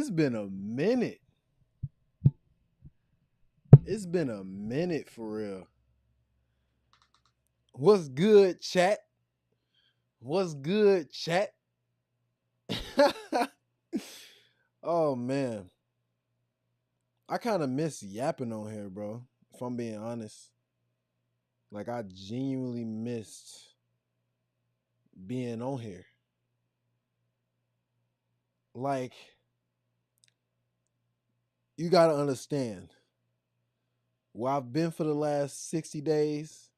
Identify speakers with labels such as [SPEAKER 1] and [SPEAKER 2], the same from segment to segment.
[SPEAKER 1] It's been a minute. It's been a minute for real. What's good, chat? What's good, chat? Oh man. I kind of miss yapping on here, bro. If I'm being honest. Like I genuinely missed being on here. Like you got to understand where I've been for the last 60 days.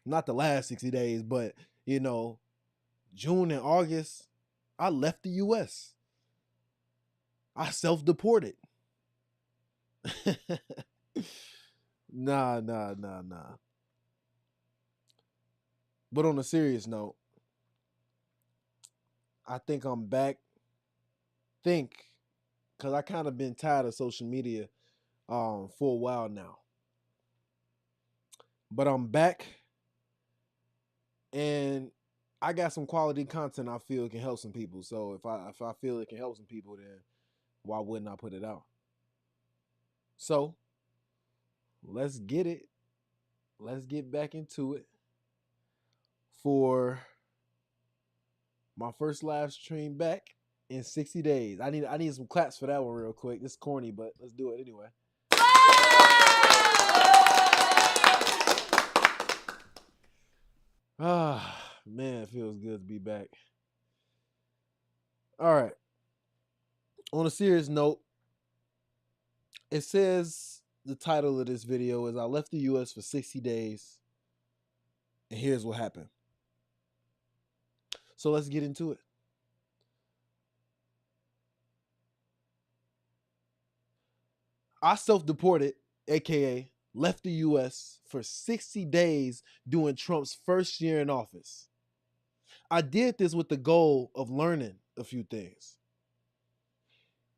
[SPEAKER 1] Not the last 60 days, but June and August, I left the US. I self-deported. Nah. But on a serious note, I think I'm back. Because I kind of been tired of social media for a while now. But I'm back, and I got some quality content I feel can help some people. So if I feel it can help some people, then why wouldn't I put it out? So let's get it. Let's get back into it for my first live stream back in 60 days. I need some claps for that one real quick. It's corny, but let's do it anyway. Ah, man, it feels good to be back. All right. On a serious note, it says the title of this video is I left the US for 60 days, and here's what happened. So let's get into it. I self-deported, aka left the US for 60 days during Trump's first year in office. I did this with the goal of learning a few things.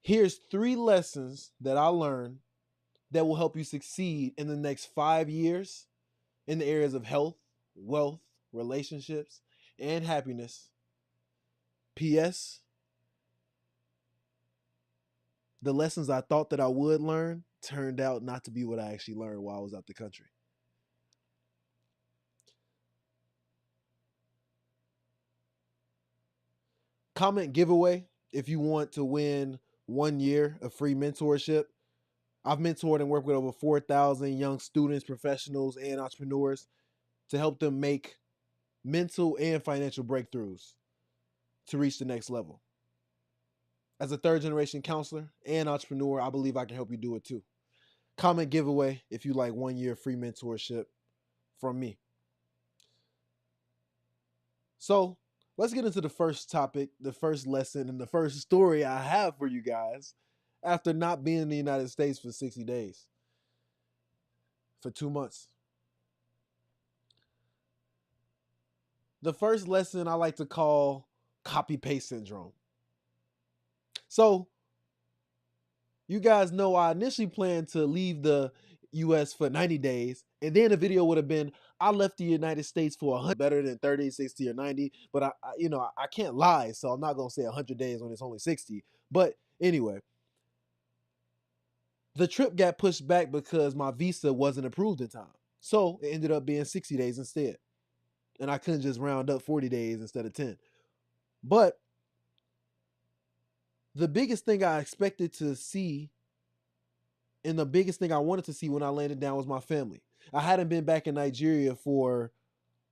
[SPEAKER 1] Here's 3 lessons that I learned that will help you succeed in the next 5 years in the areas of health, wealth, relationships, and happiness. P.S. The lessons I thought that I would learn turned out not to be what I actually learned while I was out the country. Comment giveaway if you want to win 1 year of free mentorship. I've mentored and worked with over 4,000 young students, professionals, and entrepreneurs to help them make mental and financial breakthroughs to reach the next level. As a 3rd-generation counselor and entrepreneur, I believe I can help you do it too. Comment giveaway if you like 1 year free mentorship from me. So let's get into the first topic, the first lesson, and the first story I have for you guys after not being in the United States for 60 days, for 2 months. The first lesson I like to call copy-paste syndrome. So, you guys know I initially planned to leave the US for 90 days, and then the video would have been, I left the United States for 100, better than 30, 60, or 90, but I can't lie, so I'm not going to say 100 days when it's only 60. But anyway, the trip got pushed back because my visa wasn't approved in time. So it ended up being 60 days instead. And I couldn't just round up 40 days instead of 10. But the biggest thing I expected to see and the biggest thing I wanted to see when I landed down was my family. I hadn't been back in Nigeria for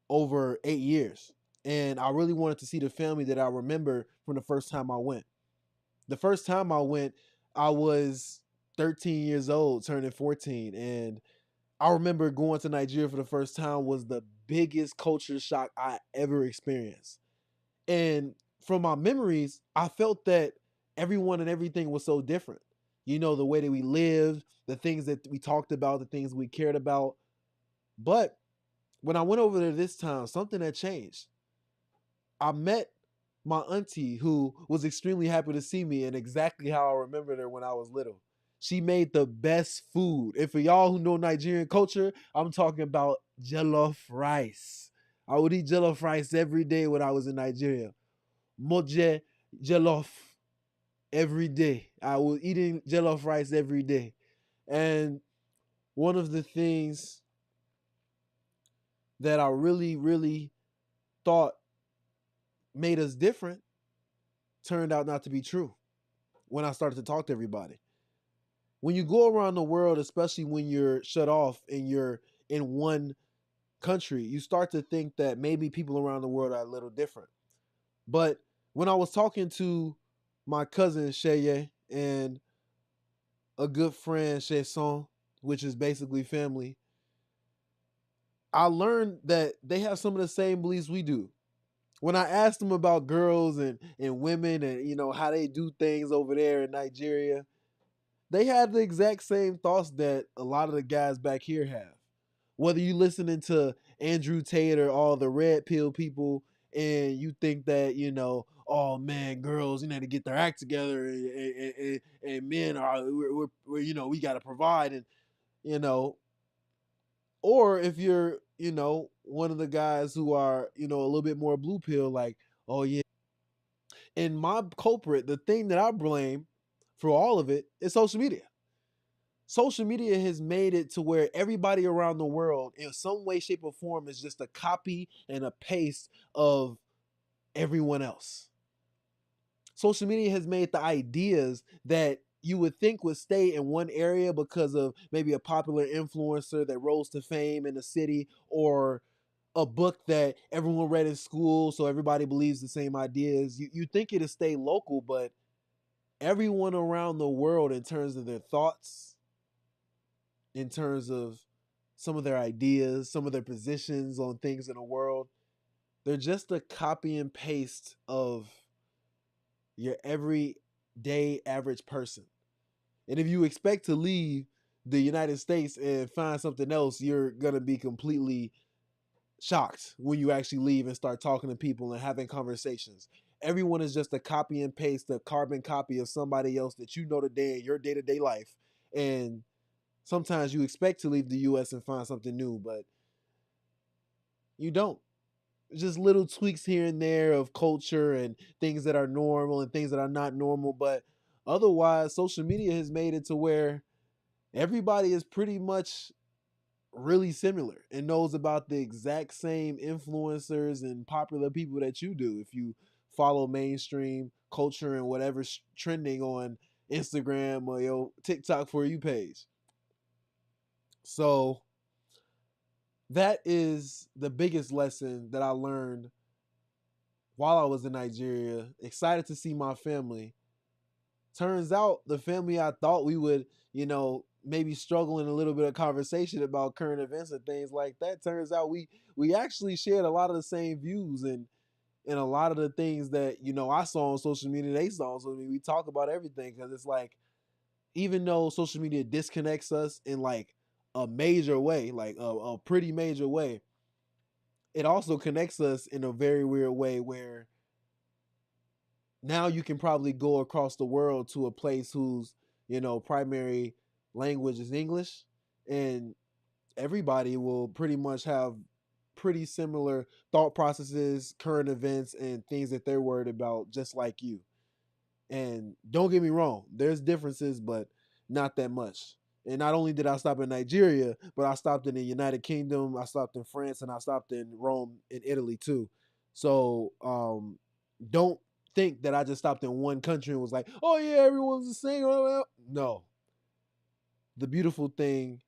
[SPEAKER 1] over 8 years. And I really wanted to see the family that I remember from the first time I went. The first time I went, I was 13 years old, turning 14. And I remember going to Nigeria for the first time was the biggest culture shock I ever experienced. And from my memories, I felt that everyone and everything was so different. You know, the way that we lived, the things that we talked about, the things we cared about. But when I went over there this time, something had changed. I met my auntie who was extremely happy to see me and exactly how I remembered her when I was little. She made the best food. And for y'all who know Nigerian culture, I'm talking about jollof rice. I would eat jollof rice every day when I was in Nigeria. Moje jollof. every day. I was eating jollof rice every day. And one of the things that I really, really thought made us different turned out not to be true when I started to talk to everybody. When you go around the world, especially when you're shut off and you're in one country, you start to think that maybe people around the world are a little different. But when I was talking to my cousin Sheye and a good friend Song, which is basically family, I learned that they have some of the same beliefs we do. When I asked them about girls and women and how they do things over there in Nigeria, they had the exact same thoughts that a lot of the guys back here have. Whether you listening to Andrew Tate or all the red pill people and you think that, oh man, girls, to get their act together and men are, we got to provide and, you know, or if you're, one of the guys who are, a little bit more blue pill, like, oh yeah. And my culprit, the thing that I blame for all of it is social media. Social media has made it to where everybody around the world, in some way, shape, or form, is just a copy and a paste of everyone else. Social media has made the ideas that you would think would stay in one area because of maybe a popular influencer that rose to fame in the city, or a book that everyone read in school so everybody believes the same ideas. You think it'll stay local, but everyone around the world, in terms of their thoughts, in terms of some of their ideas, some of their positions on things in the world, they're just a copy and paste of your everyday average person. And if you expect to leave the United States and find something else, you're going to be completely shocked when you actually leave and start talking to people and having conversations. Everyone is just a copy and paste, a carbon copy of somebody else that you know today in your day to day life. And sometimes you expect to leave the US and find something new, but you don't. Just little tweaks here and there of culture and things that are normal and things that are not normal. But otherwise, social media has made it to where everybody is pretty much really similar and knows about the exact same influencers and popular people that you do if you follow mainstream culture and whatever's trending on Instagram or your TikTok for you page. So that is the biggest lesson that I learned while I was in Nigeria. Excited to see my family. Turns out the family I thought we would, maybe struggle in a little bit of conversation about current events and things like that. Turns out we actually shared a lot of the same views and a lot of the things that, I saw on social media, they saw on social media. We talk about everything because it's like, even though social media disconnects us in like a major way, like a pretty major way, it also connects us in a very weird way where now you can probably go across the world to a place whose, primary language is English, and everybody will pretty much have pretty similar thought processes, current events, and things that they're worried about, just like you. And don't get me wrong, there's differences, but not that much. And not only did I stop in Nigeria, but I stopped in the United Kingdom, I stopped in France, and I stopped in Rome in Italy too. So don't think that I just stopped in one country and was like, oh yeah, everyone's the same. No. The beautiful thing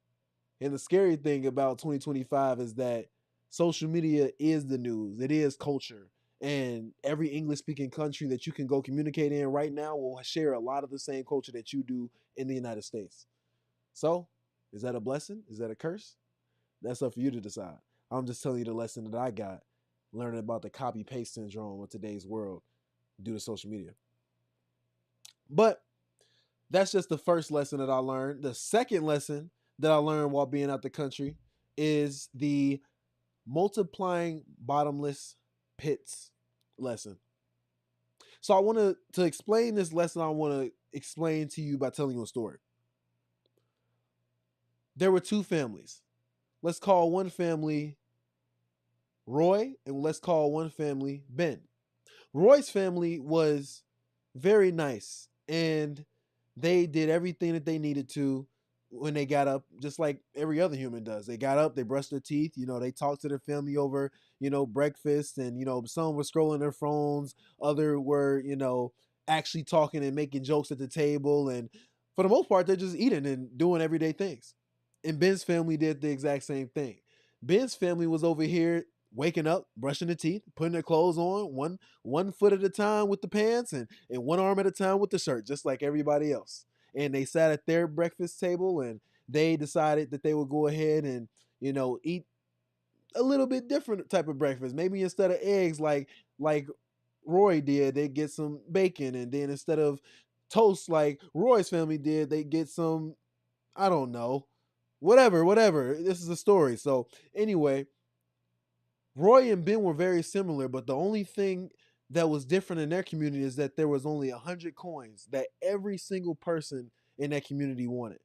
[SPEAKER 1] and the scary thing about 2025 is that social media is the news. It is culture. And every English speaking country that you can go communicate in right now will share a lot of the same culture that you do in the United States. So, is that a blessing? Is that a curse? That's up for you to decide. I'm just telling you the lesson that I got learning about the copy paste syndrome of today's world due to social media. But that's just the first lesson that I learned. The second lesson that I learned while being out the country is the multiplying bottomless pits lesson. So I want to explain this lesson. I want to explain to you by telling you a story. There were two families. Let's call one family Roy and let's call one family Ben. Roy's family was very nice. And they did everything that they needed to when they got up, just like every other human does. They got up, they brushed their teeth, they talked to their family over, breakfast, and some were scrolling their phones, other were, actually talking and making jokes at the table, and for the most part, they're just eating and doing everyday things. And Ben's family did the exact same thing. Ben's family was over here waking up, brushing their teeth, putting their clothes on, one foot at a time with the pants, and one arm at a time with the shirt, just like everybody else. And they sat at their breakfast table, and they decided that they would go ahead and eat a little bit different type of breakfast. Maybe instead of eggs, like Roy did, they get some bacon, and then instead of toast like Roy's family did, they get some, I don't know, whatever. This is a story. So anyway, Roy and Ben were very similar, but the only thing that was different in their community is that there was only 100 coins that every single person in that community wanted.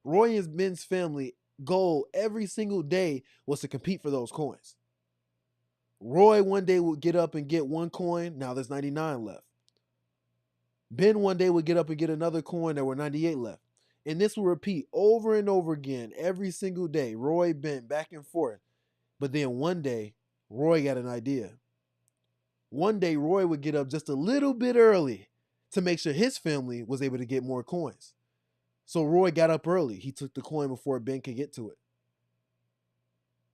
[SPEAKER 1] Roy and Ben's family goal every single day was to compete for those coins. Roy one day would get up and get 1 coin. Now there's 99 left. Ben one day would get up and get another coin. There were 98 left. And this will repeat over and over again every single day. Roy, Ben, back and forth. But then one day, Roy got an idea. One day, Roy would get up just a little bit early to make sure his family was able to get more coins. So Roy got up early. He took the coin before Ben could get to it.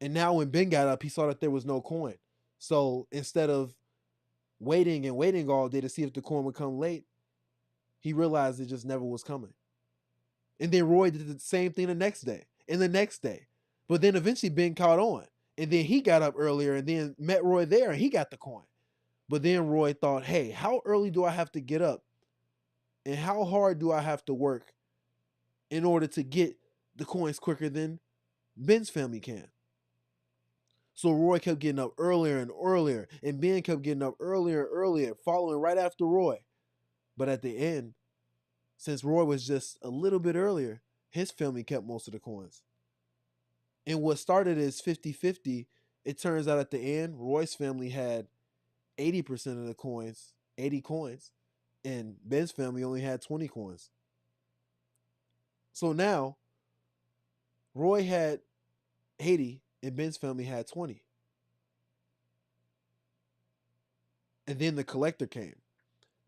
[SPEAKER 1] And now when Ben got up, he saw that there was no coin. So instead of waiting and waiting all day to see if the coin would come late, he realized it just never was coming. And then Roy did the same thing the next day and the next day. But then eventually Ben caught on. And then he got up earlier and then met Roy there and he got the coin. But then Roy thought, hey, how early do I have to get up? And how hard do I have to work in order to get the coins quicker than Ben's family can? So Roy kept getting up earlier and earlier, and Ben kept getting up earlier and earlier, following right after Roy. But at the end, since Roy was just a little bit earlier, his family kept most of the coins. And what started as 50-50, it turns out at the end, Roy's family had 80% of the coins, 80 coins, and Ben's family only had 20 coins. So now, Roy had 80 and Ben's family had 20. And then the collector came.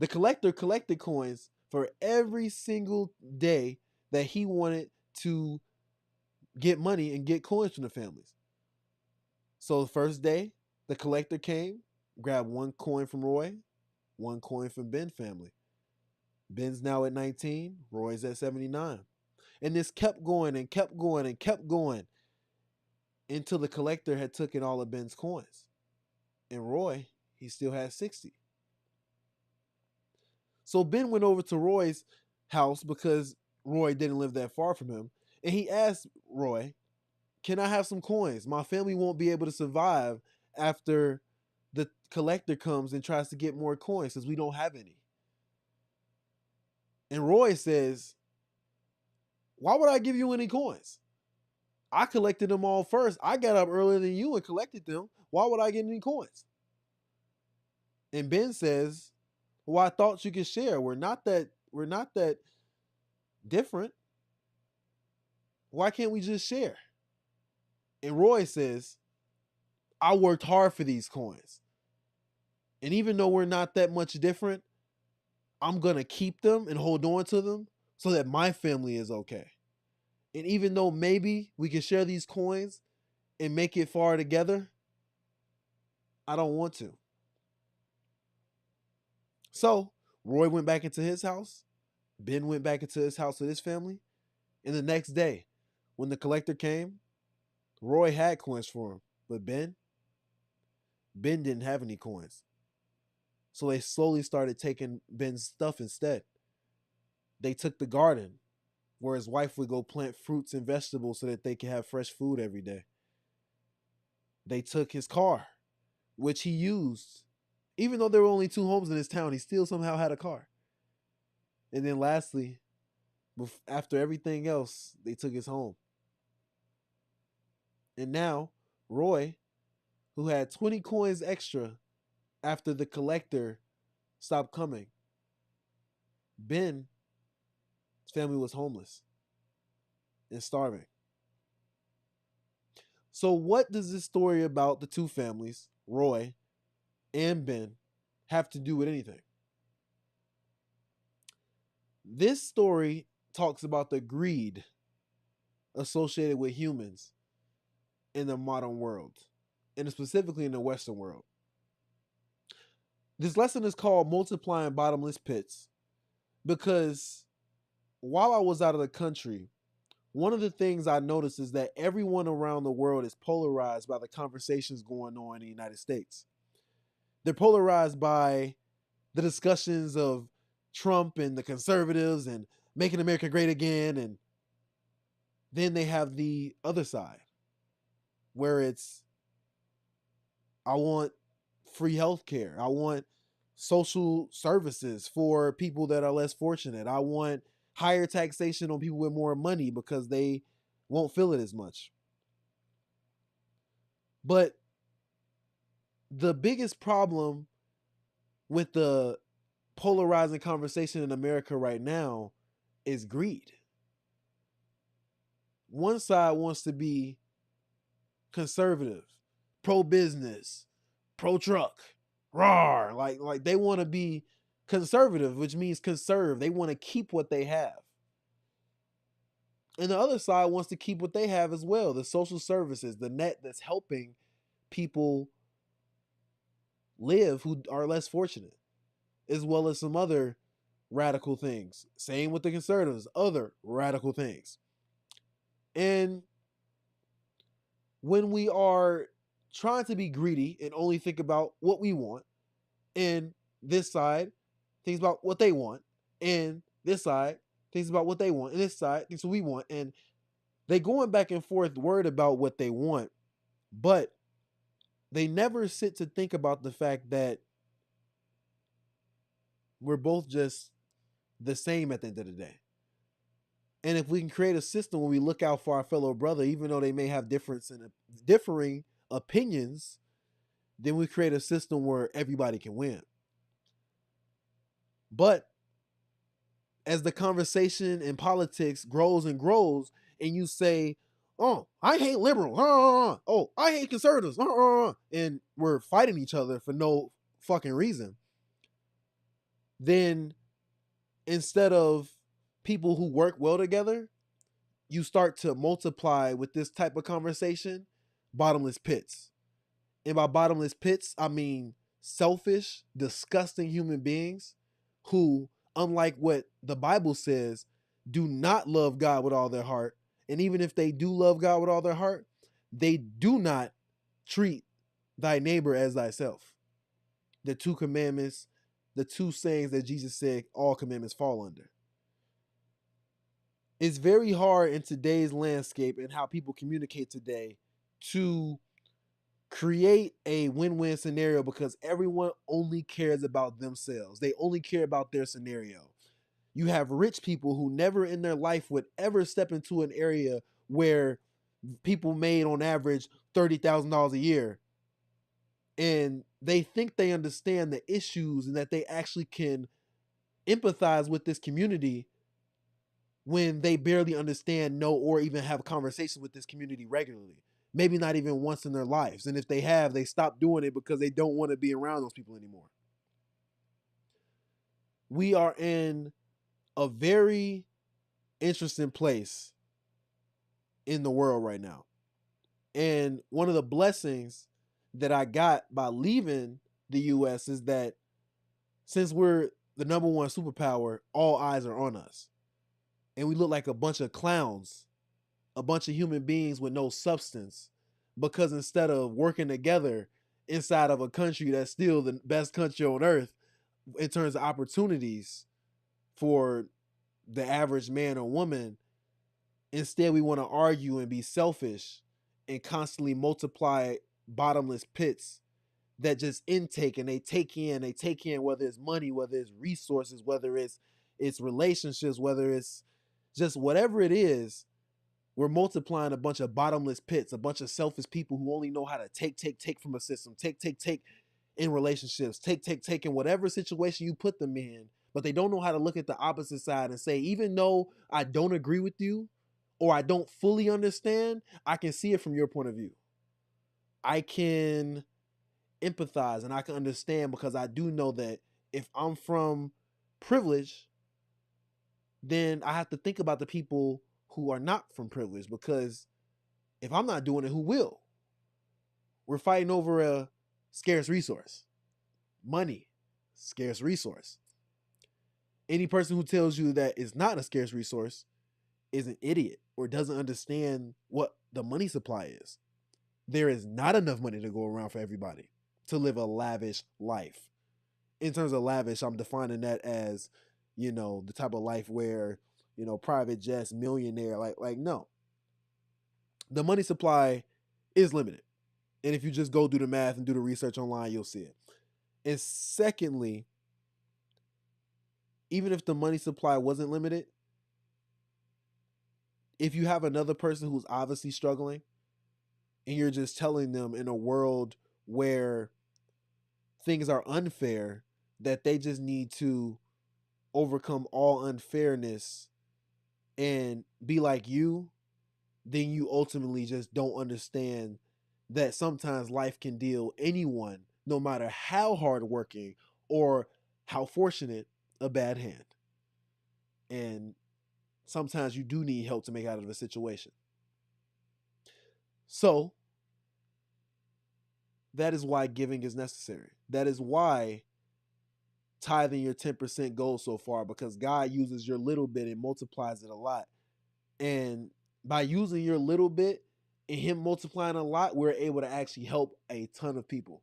[SPEAKER 1] The collector collected coins for every single day that he wanted to get money and get coins from the families. So the first day, the collector came, grabbed 1 coin from Roy, 1 coin from Ben's family. Ben's now at 19, Roy's at 79. And this kept going and kept going and kept going until the collector had taken all of Ben's coins. And Roy, he still had 60. So Ben went over to Roy's house because Roy didn't live that far from him. And he asked Roy, can I have some coins? My family won't be able to survive after the collector comes and tries to get more coins because we don't have any. And Roy says, why would I give you any coins? I collected them all first. I got up earlier than you and collected them. Why would I get any coins? And Ben says, well, I thought you could share. We're not that different. Why can't we just share? And Roy says, I worked hard for these coins. And even though we're not that much different, I'm going to keep them and hold on to them so that my family is okay. And even though maybe we can share these coins and make it far together, I don't want to. So Roy went back into his house. Ben went back into his house with his family. And the next day, when the collector came, Roy had coins for him. But Ben didn't have any coins. So they slowly started taking Ben's stuff instead. They took the garden where his wife would go plant fruits and vegetables so that they could have fresh food every day. They took his car, which he used. Even though there were only 2 homes in his town, he still somehow had a car. And then lastly, after everything else, they took his home. And now, Roy, who had 20 coins extra after the collector stopped coming, Ben's family was homeless and starving. So, what does this story about the two families, Roy and Ben, have to do with anything? This story talks about the greed associated with humans in the modern world, and specifically in the Western world. This lesson is called Multiplying Bottomless Pits because while I was out of the country, one of the things I noticed is that everyone around the world is polarized by the conversations going on in the United States. They're polarized by the discussions of Trump and the conservatives and making America great again. And then they have the other side where it's, I want free healthcare. I want social services for people that are less fortunate. I want higher taxation on people with more money because they won't feel it as much. But the biggest problem with the polarizing conversation in America right now is greed. One side wants to be conservative, pro business, pro truck, rawr. Like they want to be conservative, which means conserve. They want to keep what they have. And the other side wants to keep what they have as well. The social services, the net that's helping people live who are less fortunate, as well as some other radical things. Same with the conservatives, other radical things. And when we are trying to be greedy and only think about what we want, and this side thinks about what they want, and this side thinks about what they want, and this side thinks what we want, and they going back and forth worried about what they want, but they never sit to think about the fact that we're both just the same at the end of the day. And if we can create a system where we look out for our fellow brother, even though they may have differing opinions, then we create a system where everybody can win. But as the conversation in politics grows and grows, and you say, "Oh, I hate liberals," "Oh, I hate conservatives," and we're fighting each other for no fucking reason, then instead of people who work well together, you start to multiply with this type of conversation bottomless pits. And by bottomless pits, I mean selfish, disgusting human beings who, unlike what the Bible says, do not love God with all their heart. And even if they do love God with all their heart, they do not treat thy neighbor as thyself. The two commandments, the two sayings that Jesus said all commandments fall under. It's very hard in today's landscape and how people communicate today to create a win-win scenario because everyone only cares about themselves. They only care about their scenario. You have rich people who never in their life would ever step into an area where people made on average $30,000 a year. And they think they understand the issues and that they actually can empathize with this community when they barely understand, know, or even have conversations with this community regularly. Maybe not even once in their lives. And if they have, they stop doing it because they don't want to be around those people anymore. We are in a very interesting place in the world right now. And one of the blessings that I got by leaving the US is that since we're the number one superpower, all eyes are on us. And we look like a bunch of clowns, a bunch of human beings with no substance, because instead of working together inside of a country that's still the best country on earth in terms of opportunities for the average man or woman, instead we want to argue and be selfish and constantly multiply bottomless pits that just intake and they take in whether it's money, whether it's resources, whether it's relationships, whether it's just whatever it is. We're multiplying a bunch of bottomless pits, a bunch of selfish people who only know how to take from a system, take in relationships, take in whatever situation you put them in, but they don't know how to look at the opposite side and say, even though I don't agree with you or I don't fully understand, I can see it from your point of view. I can empathize and I can understand because I do know that if I'm from privilege, then I have to think about the people who are not from privilege, because if I'm not doing it, who will? We're fighting over a scarce resource. Money, scarce resource. Any person who tells you that it's not a scarce resource is an idiot or doesn't understand what the money supply is. There is not enough money to go around for everybody to live a lavish life. In terms of lavish, I'm defining that as, the type of life where, private jets, millionaire, like no. The money supply is limited. And if you just go do the math and do the research online, you'll see it. And secondly, even if the money supply wasn't limited, if you have another person who's obviously struggling and you're just telling them in a world where things are unfair that they just need to overcome all unfairness and be like you, then you ultimately just don't understand that sometimes life can deal anyone, no matter how hardworking or how fortunate, a bad hand. And sometimes you do need help to make out of a situation. So that is why giving is necessary. That is why tithing your 10% goes so far, because God uses your little bit and multiplies it a lot. And by using your little bit and Him multiplying a lot, we're able to actually help a ton of people.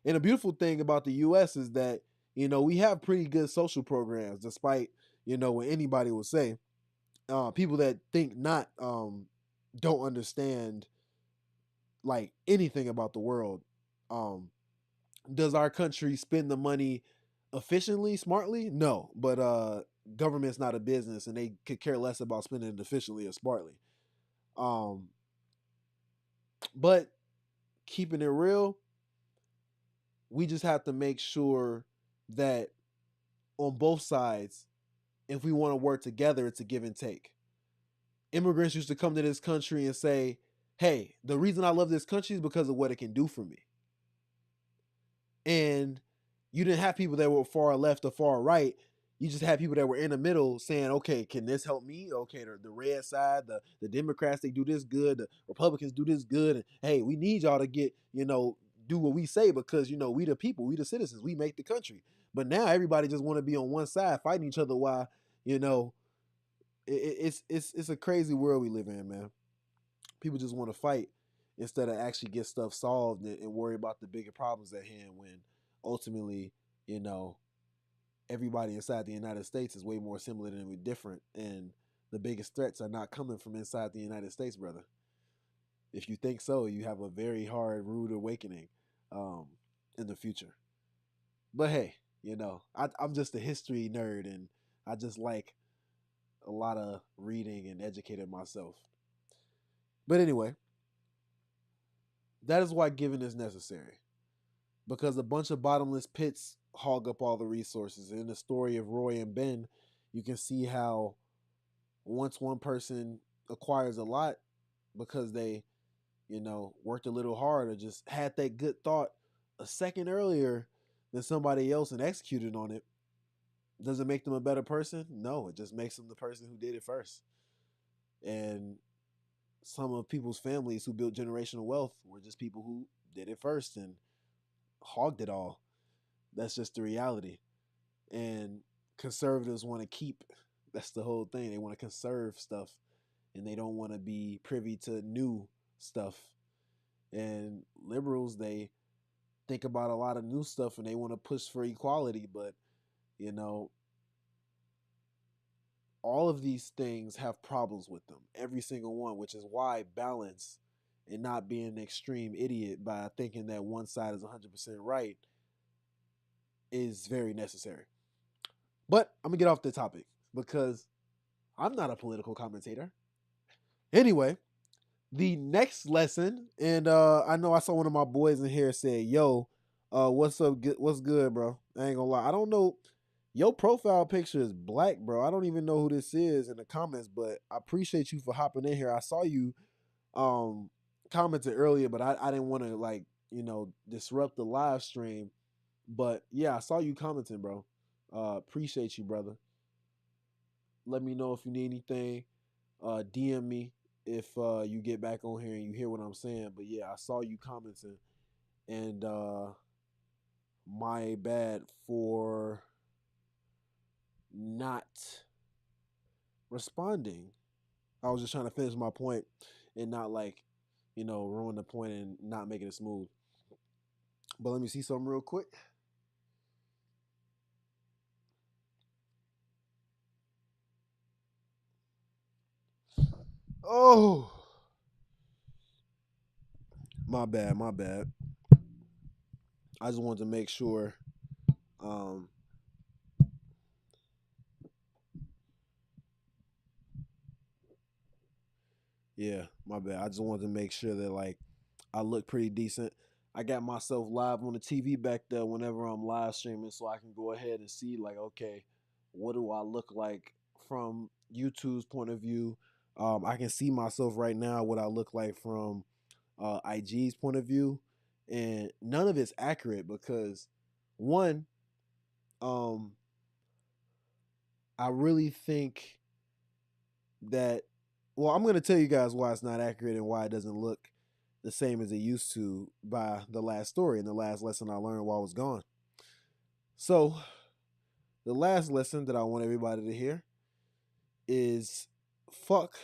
[SPEAKER 1] And the beautiful thing about the US is that, we have pretty good social programs, despite, what anybody will say. People that think not don't understand like anything about the world. Does our country spend the money efficiently, smartly? No, but government's not a business, and they could care less about spending it efficiently or smartly. Um, but keeping it real, we just have to make sure that on both sides, if we want to work together, it's a give and take. Immigrants used to come to this country and say, hey, the reason I love this country is because of what it can do for me. And you didn't have people that were far left or far right. You just had people that were in the middle saying, okay, can this help me? Okay, the red side, the Democrats, they do this good. The Republicans do this good. And hey, we need y'all to get, do what we say, because, we the people, we the citizens, we make the country. But now everybody just want to be on one side fighting each other while, it's a crazy world we live in, man. People just want to fight instead of actually get stuff solved and worry about the bigger problems at hand, when ultimately, you know, everybody inside the United States is way more similar than we're different. And the biggest threats are not coming from inside the United States, brother. If you think so, you have a very hard, rude awakening um, in the future. But hey, I'm just a history nerd, and I just like a lot of reading and educating myself. But anyway, that is why giving is necessary, because a bunch of bottomless pits hog up all the resources. In the story of Roy and Ben, you can see how once one person acquires a lot because they, worked a little hard or just had that good thought a second earlier than somebody else and executed on it, does it make them a better person? No, it just makes them the person who did it first. And some of people's families who built generational wealth were just people who did it first and hogged it all. That's just the reality. And conservatives want to keep, that's the whole thing. They want to conserve stuff and they don't want to be privy to new stuff. And liberals, they think about a lot of new stuff and they want to push for equality, but you know, all of these things have problems with them, every single one, which is why balance and not being an extreme idiot by thinking that one side is 100% right is very necessary. But I'm gonna get off the topic because I'm not a political commentator. Anyway, the next lesson, and I know I saw one of my boys in here say, "Yo, what's up? What's good, bro?" I ain't gonna lie, I don't know Your profile picture is black, bro. I don't even know who this is in the comments, but I appreciate you for hopping in here. I saw you um commented earlier, but I didn't want to like, disrupt the live stream. But yeah, I saw you commenting, bro. Appreciate you, brother. Let me know if you need anything. DM me if you get back on here and you hear what I'm saying. But yeah, I saw you commenting, and my bad for not responding. I was just trying to finish my point and not like, ruin the point and not making it smooth. But let me see something real quick. Oh, my bad, my bad. I just wanted to make sure. Um, yeah, my bad. I just wanted to make sure that like I look pretty decent. I got myself live on the TV back there whenever I'm live streaming, so I can go ahead and see like, okay, what do I look like from YouTube's point of view? I can see myself right now what I look like from IG's point of view, and none of it's accurate because one, um, I really think that. Well, I'm gonna tell you guys why it's not accurate and why it doesn't look the same as it used to by the last story and the last lesson I learned while I was gone. So, the last lesson that I want everybody to hear is fuck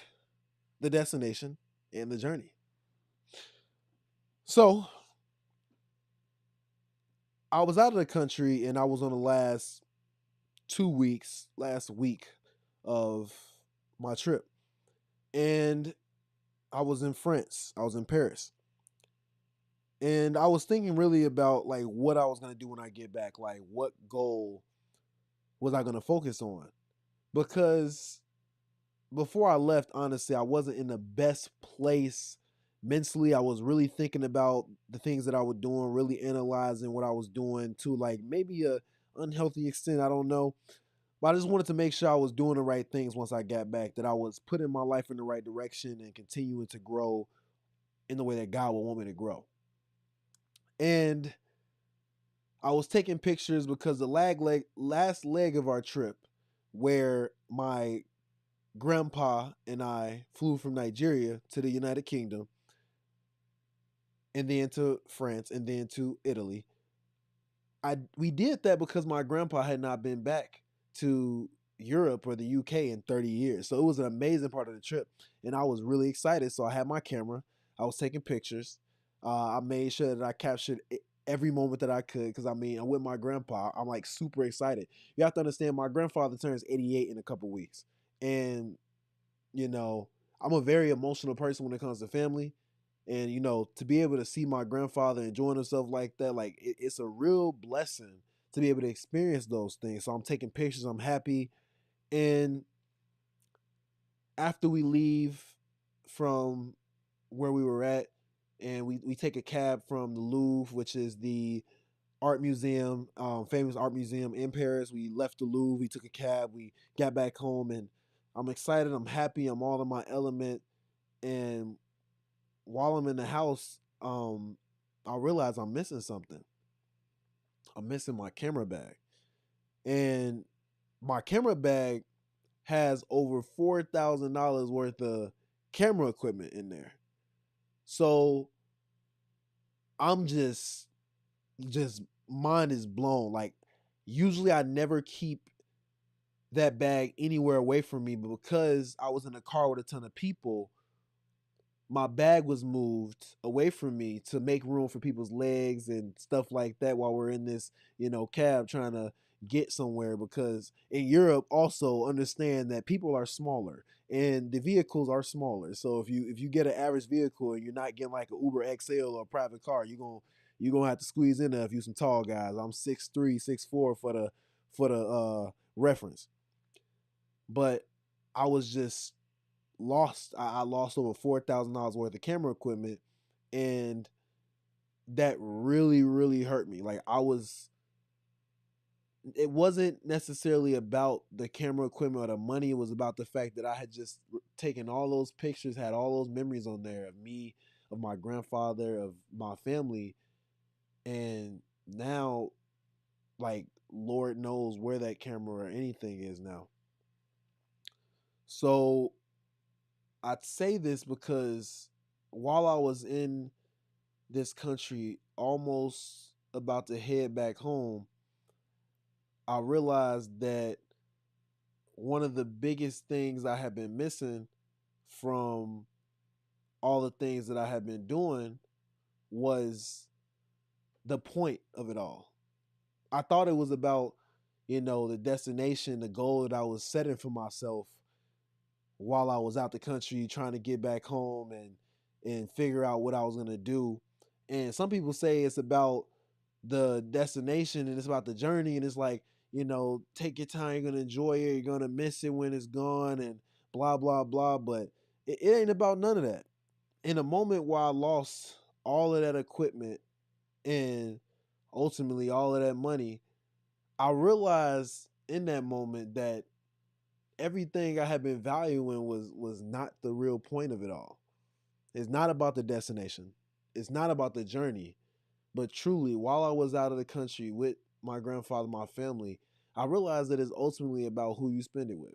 [SPEAKER 1] the destination and the journey. So, I was out of the country and I was on the last week of my trip. And I was in France. I was in Paris. And I was thinking really about like what I was going to do when I get back. Like what goal was I going to focus on? Because before I left, honestly, I wasn't in the best place mentally. I was really thinking about the things that I was doing, really analyzing what I was doing to like maybe a unhealthy extent. I don't know. But I just wanted to make sure I was doing the right things once I got back, that I was putting my life in the right direction and continuing to grow in the way that God would want me to grow. And I was taking pictures because the last leg of our trip, where my grandpa and I flew from Nigeria to the United Kingdom and then to France and then to Italy. We did that because my grandpa had not been back to Europe or the UK in 30 years. So it was an amazing part of the trip and I was really excited. So I had my camera. I was taking pictures. I made sure that I captured every moment that I could because I mean, I'm with my grandpa. I'm like super excited. You have to understand my grandfather turns 88 in a couple weeks. And you know, I'm a very emotional person when it comes to family. And, to be able to see my grandfather enjoying himself like that, like it's a real blessing to be able to experience those things. So I'm taking pictures, I'm happy. And after we leave from where we were at, and we take a cab from the Louvre, which is the art museum, famous art museum in Paris. We left the Louvre, we took a cab, we got back home, and I'm excited, I'm happy, I'm all in my element. And while I'm in the house, I realize I'm missing something. I'm missing my camera bag. And my camera bag has over $4,000 worth of camera equipment in there. So I'm just mind is blown. Like usually I never keep that bag anywhere away from me, but because I was in a car with a ton of people, my bag was moved away from me to make room for people's legs and stuff like that while we're in this, cab trying to get somewhere, because in Europe also understand that people are smaller and the vehicles are smaller. So if you get an average vehicle and you're not getting like an Uber XL or a private car, you're gonna have to squeeze in there if you some tall guys. I'm 6'3", 6'4" for the reference. But I was just lost. I lost over $4,000 worth of camera equipment, and that really, really hurt me. Like it wasn't necessarily about the camera equipment or the money. It was about the fact that I had just taken all those pictures, had all those memories on there of me, of my grandfather, of my family, and now, like, Lord knows where that camera or anything is now. So I'd say this because while I was in this country, almost about to head back home, I realized that one of the biggest things I had been missing from all the things that I had been doing was the point of it all. I thought it was about, the destination, the goal that I was setting for myself while I was out the country trying to get back home and figure out what I was gonna do. And some people say it's about the destination and it's about the journey, and it's like, take your time, you're gonna enjoy it, you're gonna miss it when it's gone, and blah blah blah. But it ain't about none of that. In a moment where I lost all of that equipment and ultimately all of that money, I realized in that moment that everything I had been valuing was not the real point of it all. It's not about the destination. It's not about the journey. But truly, while I was out of the country with my grandfather, my family, I realized that it's ultimately about who you spend it with.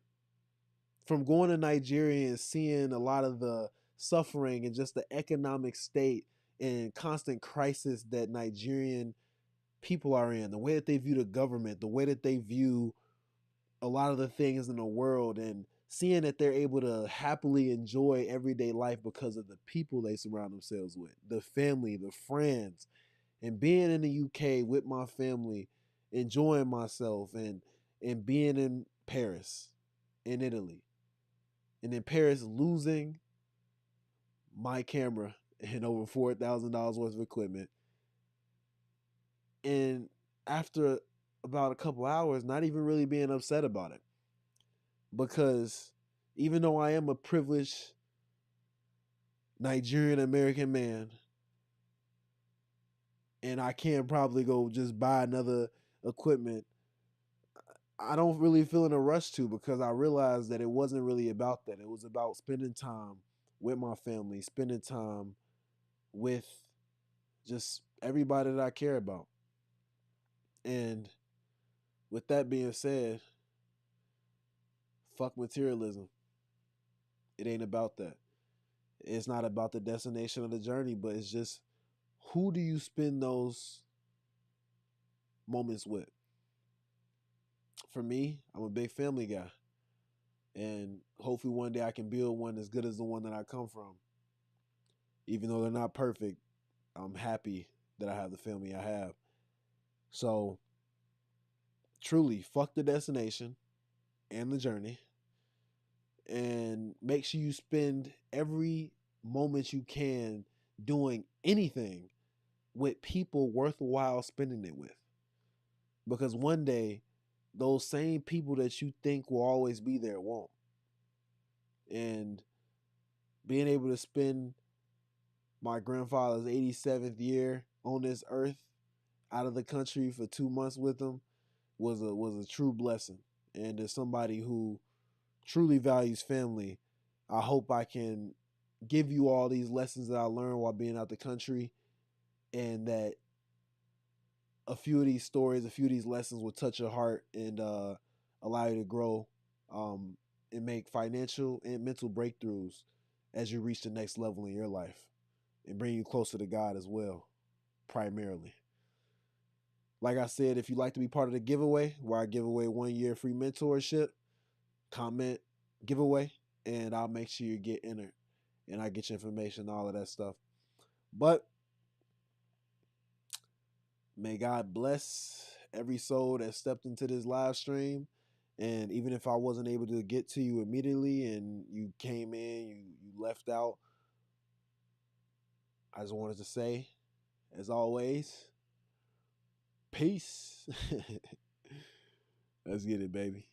[SPEAKER 1] From going to Nigeria and seeing a lot of the suffering and just the economic state and constant crisis that Nigerian people are in, the way that they view the government, the way that they view a lot of the things in the world, and seeing that they're able to happily enjoy everyday life because of the people they surround themselves with, the family, the friends, and being in the UK with my family, enjoying myself, and being in Paris, in Italy, and in Paris losing my camera and over $4,000 worth of equipment, and after about a couple hours, not even really being upset about it, because even though I am a privileged Nigerian American man, and I can probably go just buy another equipment, I don't really feel in a rush to, because I realized that it wasn't really about that. It was about spending time with my family, spending time with just everybody that I care about. And with that being said, fuck materialism. It ain't about that. It's not about the destination of the journey, but it's just, who do you spend those moments with? For me, I'm a big family guy. And hopefully one day I can build one as good as the one that I come from. Even though they're not perfect, I'm happy that I have the family I have. So truly, fuck the destination and the journey. And make sure you spend every moment you can doing anything with people worthwhile spending it with. Because one day, those same people that you think will always be there won't. And being able to spend my grandfather's 87th year on this earth out of the country for 2 months with him was a true blessing. And as somebody who truly values family, I hope I can give you all these lessons that I learned while being out the country, and that a few of these stories, a few of these lessons will touch your heart and allow you to grow, um, and make financial and mental breakthroughs as you reach the next level in your life, and bring you closer to God as well, primarily. Like I said, if you'd like to be part of the giveaway, where I give away 1 year free mentorship, comment giveaway, and I'll make sure you get entered, and I get your information, all of that stuff. But may God bless every soul that stepped into this live stream. And even if I wasn't able to get to you immediately and you came in, you left out, I just wanted to say, as always, peace. Let's get it, baby.